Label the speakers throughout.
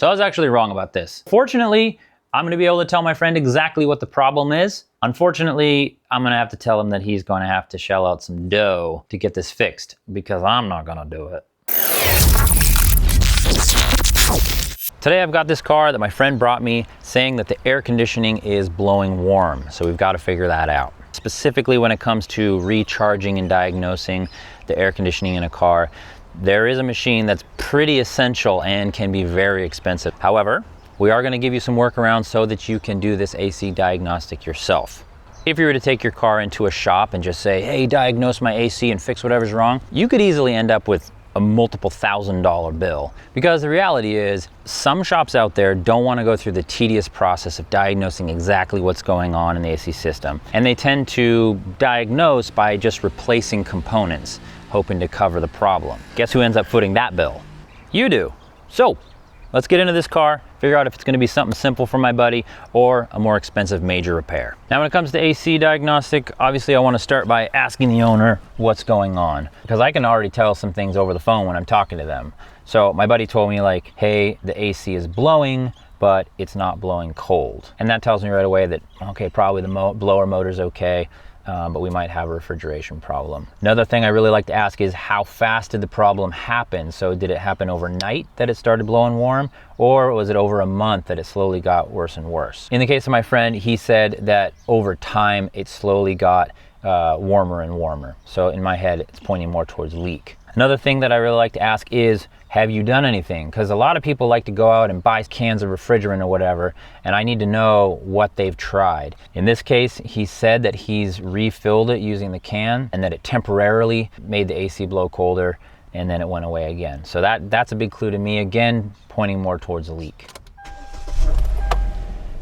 Speaker 1: So I was actually wrong about this. Fortunately, I'm gonna be able to tell my friend exactly what the problem is. Unfortunately, I'm gonna have to tell him that he's gonna have to shell out some dough to get this fixed, because I'm not gonna do it. Today I've got this car that my friend brought me saying that the air conditioning is blowing warm. So we've got to figure that out. Specifically when it comes to recharging and diagnosing the air conditioning in a car, there is a machine that's pretty essential and can be very expensive. However, we are going to give you some workarounds so that you can do this AC diagnostic yourself. If you were to take your car into a shop and just say, hey, diagnose my AC and fix whatever's wrong, you could easily end up with a multiple $1,000 bill. Because the reality is, some shops out there don't want to go through the tedious process of diagnosing exactly what's going on in the AC system. And they tend to diagnose by just replacing components, hoping to cover the problem. Guess who ends up footing that bill? You do. So, let's get into this car, figure out if it's going to be something simple for my buddy or a more expensive major repair. Now when it comes to AC diagnostic, obviously I want to start by asking the owner what's going on, because I can already tell some things over the phone when I'm talking to them. So my buddy told me like, hey, the AC is blowing, but it's not blowing cold. And that tells me right away that, okay, probably the blower motor's okay. But we might have a refrigeration problem. Another thing I really like to ask is, how fast did the problem happen? So did it happen overnight that it started blowing warm, or was it over a month that it slowly got worse and worse? In the case of my friend, he said that over time it slowly got warmer and warmer. So in my head, it's pointing more towards leak. Another thing that I really like to ask is, have you done anything? Because a lot of people like to go out and buy cans of refrigerant or whatever, and I need to know what they've tried. In this case, he said that he's refilled it using the can and that it temporarily made the AC blow colder and then it went away again. So that's a big clue to me, again, pointing more towards a leak.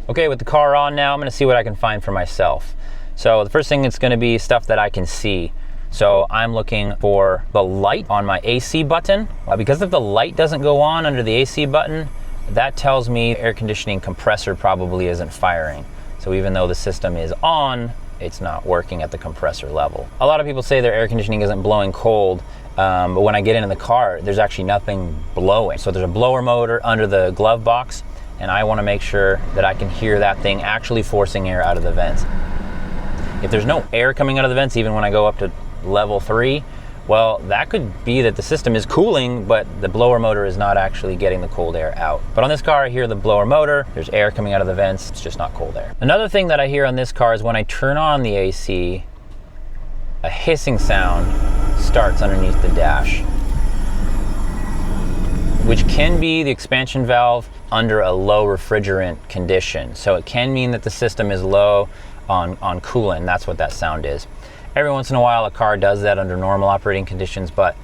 Speaker 1: Okay, with the car on now, I'm gonna see what I can find for myself. So the first thing is gonna be stuff that I can see. So I'm looking for the light on my AC button. Because if the light doesn't go on under the AC button, that tells me air conditioning compressor probably isn't firing. So even though the system is on, it's not working at the compressor level. A lot of people say their air conditioning isn't blowing cold, but when I get into the car, there's actually nothing blowing. So there's a blower motor under the glove box, and I want to make sure that I can hear that thing actually forcing air out of the vents. If there's no air coming out of the vents, even when I go up to level 3, well, that could be that the system is cooling, but the blower motor is not actually getting the cold air out. But on this car, I hear the blower motor, there's air coming out of the vents, it's just not cold air. Another thing that I hear on this car is when I turn on the AC, a hissing sound starts underneath the dash, which can be the expansion valve under a low refrigerant condition. So it can mean that the system is low on coolant, that's what that sound is. Every once in a while a car does that under normal operating conditions, but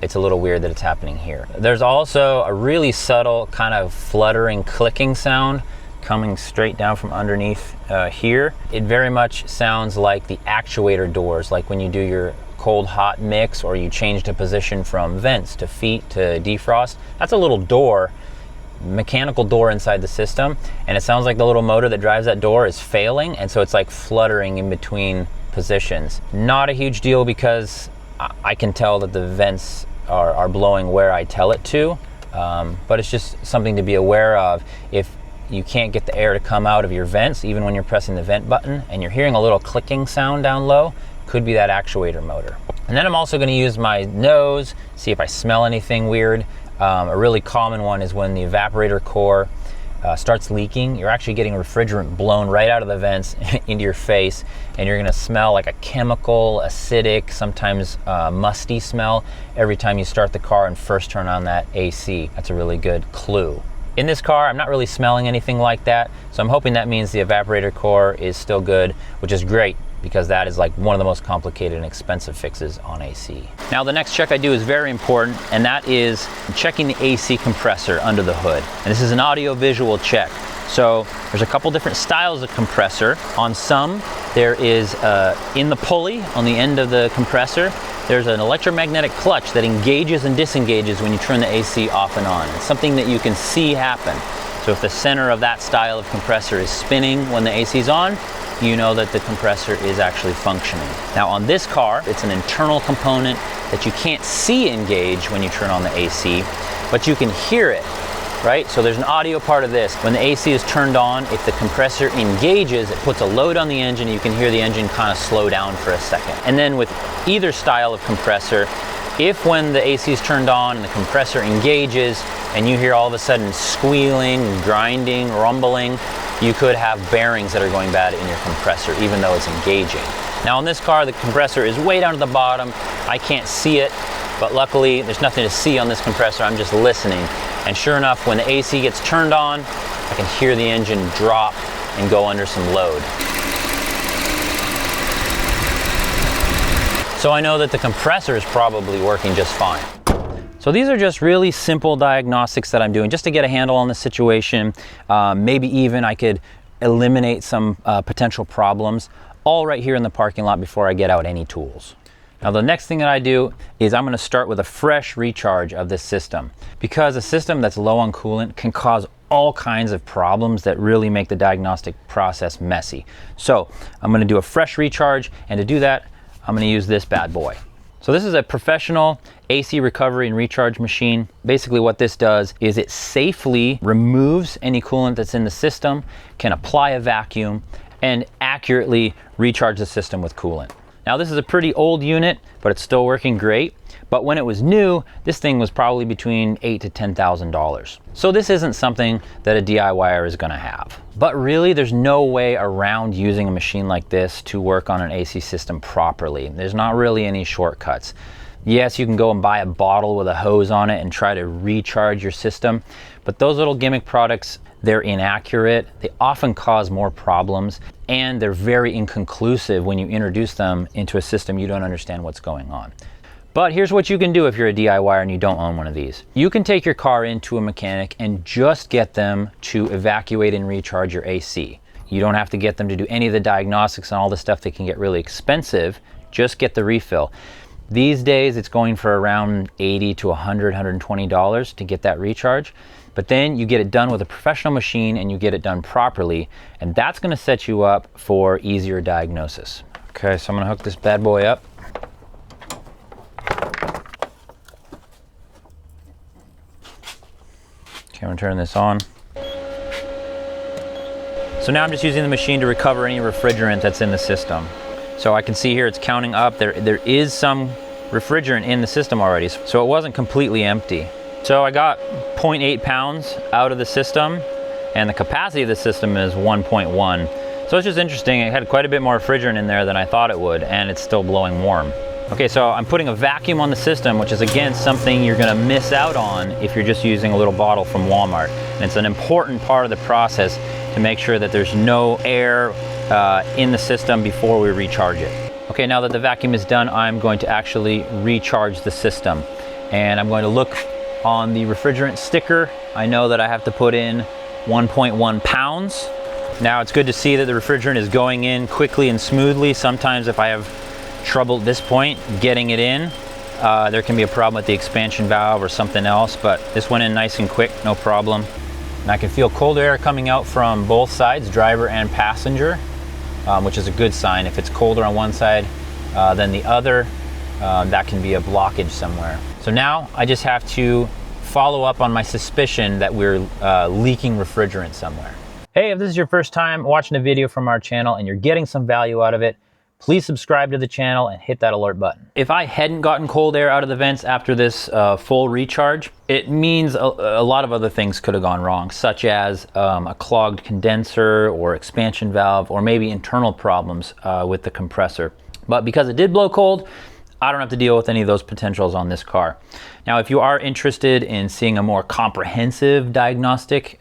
Speaker 1: it's a little weird that it's happening here. There's also a really subtle kind of fluttering clicking sound coming straight down from underneath here. It very much sounds like the actuator doors, like when you do your cold hot mix or you change the position from vents to feet to defrost. That's a little door, mechanical door inside the system, and it sounds like the little motor that drives that door is failing, and so it's like fluttering in between positions. Not a huge deal because I can tell that the vents are blowing where I tell it to, but it's just something to be aware of. If you can't get the air to come out of your vents, even when you're pressing the vent button, and you're hearing a little clicking sound down low, could be that actuator motor. And then I'm also going to use my nose, see if I smell anything weird. A really common one is when the evaporator core starts leaking. You're actually getting refrigerant blown right out of the vents into your face, and you're gonna smell like a chemical, acidic, sometimes musty smell every time you start the car and first turn on that AC. That's a really good clue. In this car, I'm not really smelling anything like that, so I'm hoping that means the evaporator core is still good, which is great, because that is like one of the most complicated and expensive fixes on AC. Now the next check I do is very important, and that is checking the AC compressor under the hood. And this is an audio-visual check. So there's a couple different styles of compressor. On some, there is in the pulley on the end of the compressor, there's an electromagnetic clutch that engages and disengages when you turn the AC off and on. It's something that you can see happen. So if the center of that style of compressor is spinning when the AC is on, you know that the compressor is actually functioning. Now on this car, it's an internal component that you can't see engage when you turn on the AC, but you can hear it. right? So there's an audio part of this. When the AC is turned on, if the compressor engages, it puts a load on the engine, and you can hear the engine kind of slow down for a second. And then with either style of compressor, if when the AC is turned on and the compressor engages and you hear all of a sudden squealing, grinding, rumbling, you could have bearings that are going bad in your compressor, even though it's engaging. Now in this car, the compressor is way down to the bottom. I can't see it, but luckily there's nothing to see on this compressor. I'm just listening. And sure enough, when the AC gets turned on, I can hear the engine drop and go under some load. So I know that the compressor is probably working just fine. So these are just really simple diagnostics that I'm doing just to get a handle on the situation. Maybe even I could eliminate some potential problems, all right here in the parking lot before I get out any tools. Now the next thing that I do is I'm going to start with a fresh recharge of this system, because a system that's low on coolant can cause all kinds of problems that really make the diagnostic process messy. So I'm going to do a fresh recharge, and to do that I'm going to use this bad boy. So this is a professional AC recovery and recharge machine. Basically what this does is it safely removes any coolant that's in the system, can apply a vacuum, and accurately recharge the system with coolant. Now this is a pretty old unit, but it's still working great. But when it was new, this thing was probably between $8,000 to $10,000. So this isn't something that a DIYer is gonna have. But really, there's no way around using a machine like this to work on an AC system properly. There's not really any shortcuts. Yes, you can go and buy a bottle with a hose on it and try to recharge your system, but those little gimmick products, they're inaccurate, they often cause more problems, and they're very inconclusive when you introduce them into a system you don't understand what's going on. But here's what you can do if you're a DIYer and you don't own one of these. You can take your car into a mechanic and just get them to evacuate and recharge your AC. You don't have to get them to do any of the diagnostics and all the stuff that can get really expensive. Just get the refill. These days it's going for around $80 to $100, $120 to get that recharge. But then you get it done with a professional machine and you get it done properly, and that's going to set you up for easier diagnosis. Okay, so I'm going to hook this bad boy up. Okay, I'm going to turn this on. So now I'm just using the machine to recover any refrigerant that's in the system. So I can see here it's counting up. There is some refrigerant in the system already, so it wasn't completely empty. So I got 0.8 pounds out of the system, and the capacity of the system is 1.1. So it's just interesting, it had quite a bit more refrigerant in there than I thought it would, and it's still blowing warm. Okay, so I'm putting a vacuum on the system, which is again something you're gonna miss out on if you're just using a little bottle from Walmart. And it's an important part of the process to make sure that there's no air in the system before we recharge it. Okay, now that the vacuum is done, I'm going to actually recharge the system. And I'm going to look on the refrigerant sticker. I know that I have to put in 1.1 pounds. Now it's good to see that the refrigerant is going in quickly and smoothly. Sometimes if I have trouble at this point getting it in, there can be a problem with the expansion valve or something else, but this went in nice and quick, no problem. And I can feel cold air coming out from both sides, driver and passenger, which is a good sign. If it's colder on one side than the other, that can be a blockage somewhere. So now I just have to follow up on my suspicion that we're leaking refrigerant somewhere. Hey, if this is your first time watching a video from our channel and you're getting some value out of it, please subscribe to the channel and hit that alert button. If I hadn't gotten cold air out of the vents after this full recharge, it means a lot of other things could have gone wrong, such as a clogged condenser or expansion valve, or maybe internal problems with the compressor. But because it did blow cold, I don't have to deal with any of those potentials on this car. Now, if you are interested in seeing a more comprehensive diagnostic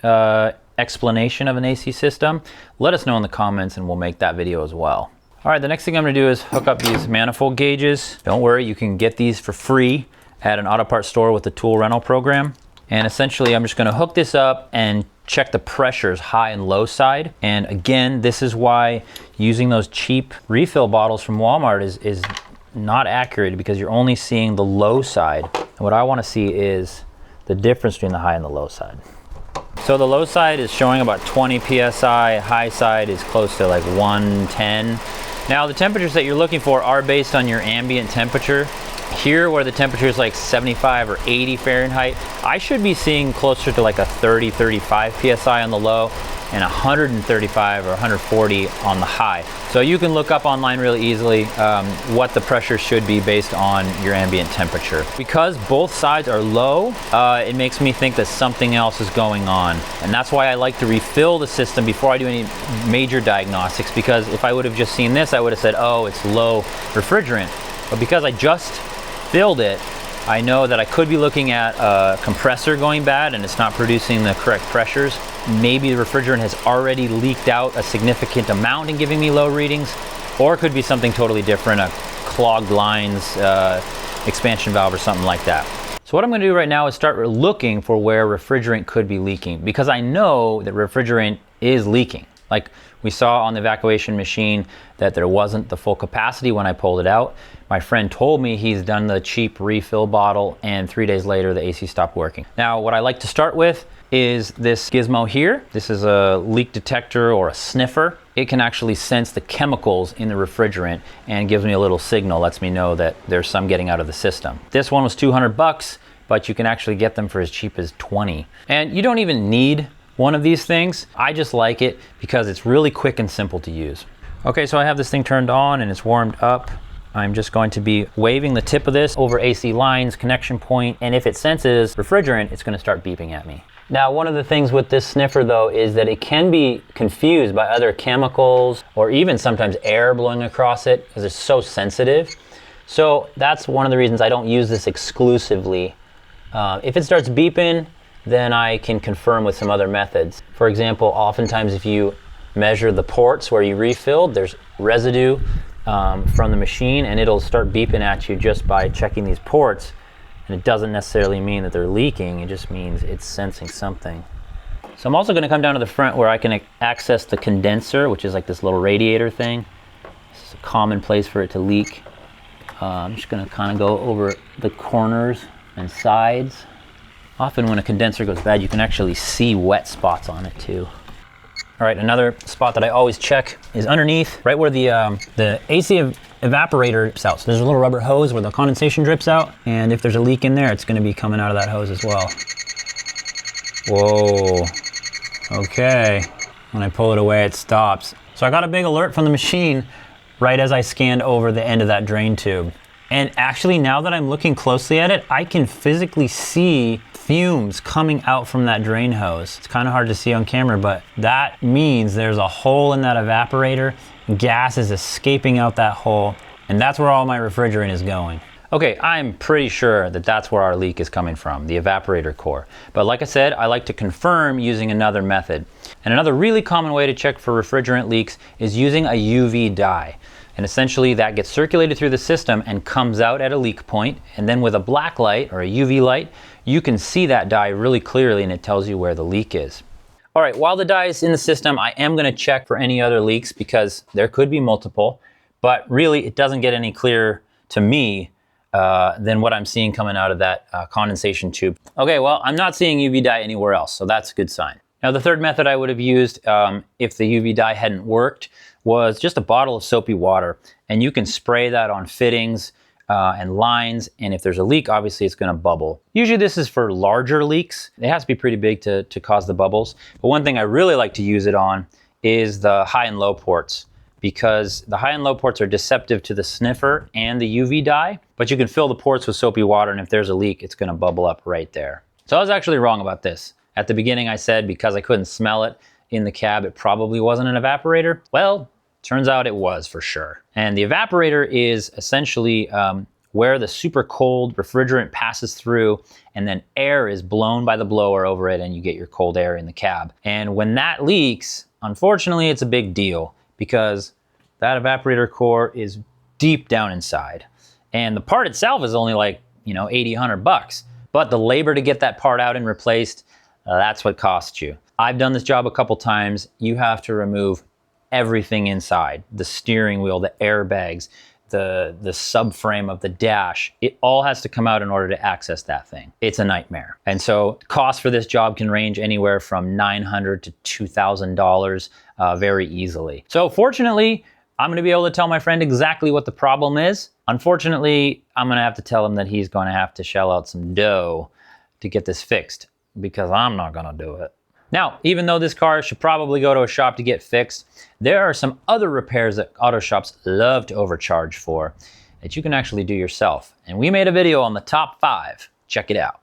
Speaker 1: explanation of an AC system, let us know in the comments and we'll make that video as well. All right, the next thing I'm gonna do is hook up these manifold gauges. Don't worry, you can get these for free at an auto parts store with the tool rental program. And essentially, I'm just gonna hook this up and check the pressures, high and low side. And again, this is why using those cheap refill bottles from Walmart is not accurate, because you're only seeing the low side. And what I wanna see is the difference between the high and the low side. So the low side is showing about 20 PSI, high side is close to like 110. Now the temperatures that you're looking for are based on your ambient temperature. Here where the temperature is like 75 or 80 Fahrenheit, I should be seeing closer to like a 30, 35 PSI on the low and 135 or 140 on the high. So you can look up online really easily what the pressure should be based on your ambient temperature. Because both sides are low, it makes me think that something else is going on. And that's why I like to refill the system before I do any major diagnostics, because if I would have just seen this, I would have said, oh, it's low refrigerant. But because I just filled it, I know that I could be looking at a compressor going bad and it's not producing the correct pressures. Maybe the refrigerant has already leaked out a significant amount and giving me low readings, or it could be something totally different, a clogged lines, expansion valve or something like that. So what I'm going to do right now is start looking for where refrigerant could be leaking, because I know that refrigerant is leaking. Like we saw on the evacuation machine that there wasn't the full capacity when I pulled it out. My friend told me he's done the cheap refill bottle and 3 days later the AC stopped working. Now what I like to start with is this gizmo here. This is a leak detector or a sniffer. It can actually sense the chemicals in the refrigerant and gives me a little signal, lets me know that there's some getting out of the system. This one was 200 bucks, but you can actually get them for as cheap as 20. And you don't even need one of these things. I just like it because it's really quick and simple to use. Okay, so I have this thing turned on and it's warmed up. I'm just going to be waving the tip of this over AC lines, connection point, and if it senses refrigerant, it's going to start beeping at me. Now, one of the things with this sniffer though is that it can be confused by other chemicals or even sometimes air blowing across it because it's so sensitive. So that's one of the reasons I don't use this exclusively. If it starts beeping, then I can confirm with some other methods. For example, oftentimes if you measure the ports where you refilled, there's residue from the machine and it'll start beeping at you just by checking these ports. And it doesn't necessarily mean that they're leaking, it just means it's sensing something. So I'm also going to come down to the front where I can access the condenser, which is like this little radiator thing. This is a common place for it to leak. I'm just going to kind of go over the corners and sides. Often when a condenser goes bad, you can actually see wet spots on it too. All right, another spot that I always check is underneath, right where the AC evaporator drips out. So there's a little rubber hose where the condensation drips out, and if there's a leak in there, it's gonna be coming out of that hose as well. Whoa, okay. When I pull it away, it stops. So I got a big alert from the machine right as I scanned over the end of that drain tube. And actually, now that I'm looking closely at it, I can physically see fumes coming out from that drain hose. It's kind of hard to see on camera, but that means there's a hole in that evaporator. Gas is escaping out that hole, and that's where all my refrigerant is going. Okay, I'm pretty sure that that's where our leak is coming from, the evaporator core. But like I said, I like to confirm using another method. And another really common way to check for refrigerant leaks is using a UV dye. And essentially that gets circulated through the system and comes out at a leak point. And then with a black light or a UV light, you can see that dye really clearly and it tells you where the leak is. All right, while the dye is in the system, I am gonna check for any other leaks because there could be multiple, but really it doesn't get any clearer to me than what I'm seeing coming out of that condensation tube. Okay, well, I'm not seeing UV dye anywhere else, so that's a good sign. Now, the third method I would have used if the UV dye hadn't worked was just a bottle of soapy water. And you can spray that on fittings and lines. And if there's a leak, obviously it's gonna bubble. Usually this is for larger leaks. It has to be pretty big to cause the bubbles. But one thing I really like to use it on is the high and low ports, because the high and low ports are deceptive to the sniffer and the UV dye, but you can fill the ports with soapy water, and if there's a leak, it's gonna bubble up right there. So I was actually wrong about this. At the beginning I said because I couldn't smell it in the cab, it probably wasn't an evaporator. Well, turns out it was for sure. And the evaporator is essentially where the super cold refrigerant passes through and then air is blown by the blower over it and you get your cold air in the cab. And when that leaks, unfortunately, it's a big deal because that evaporator core is deep down inside. And the part itself is only like, 80, 100 bucks. But the labor to get that part out and replaced, that's what costs you. I've done this job a couple times. You have to remove everything inside, the steering wheel, the airbags, the subframe of the dash. It all has to come out in order to access that thing. It's a nightmare. And so cost for this job can range anywhere from $900 to $2,000 very easily. So fortunately, I'm gonna be able to tell my friend exactly what the problem is. Unfortunately, I'm gonna have to tell him that he's gonna have to shell out some dough to get this fixed, because I'm not gonna do it. Now, even though this car should probably go to a shop to get fixed, there are some other repairs that auto shops love to overcharge for that you can actually do yourself. And we made a video on the top 5. Check it out.